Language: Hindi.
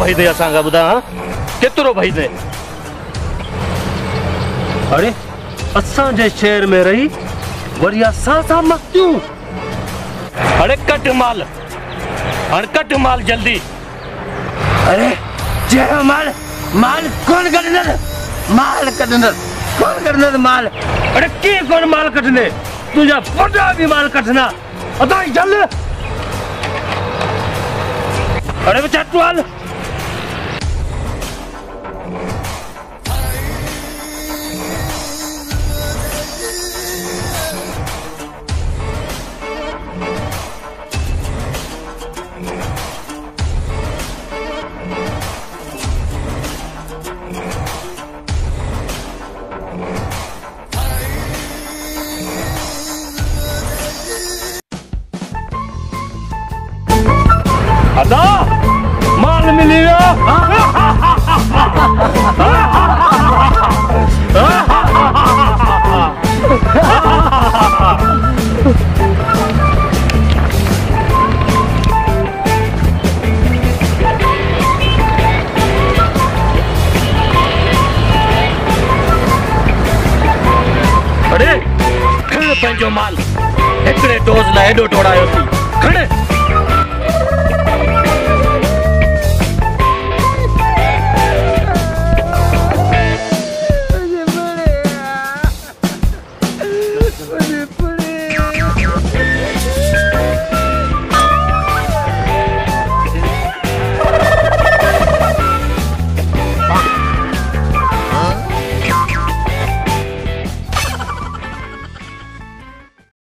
भाई दे असांगा बुधा केतिरो भाई दे। अरे असां जे शहर में रही वरी असां सां मस्तियूं। अरे कट माल कट माल जल्दी। अरे जय माल माल कौन कटंदड़ माल कटंदड़ कौन कटंदड़ माल। अरे के कौन माल कटने तुझा वॾा भी माल कटना अदा जल। अरे बच्चा तू हाल अदा माल मिली गया। अरे खण पंहिंजो माल हिकिड़े डोज़ लाइ हेॾो दौड़ायो थी खण।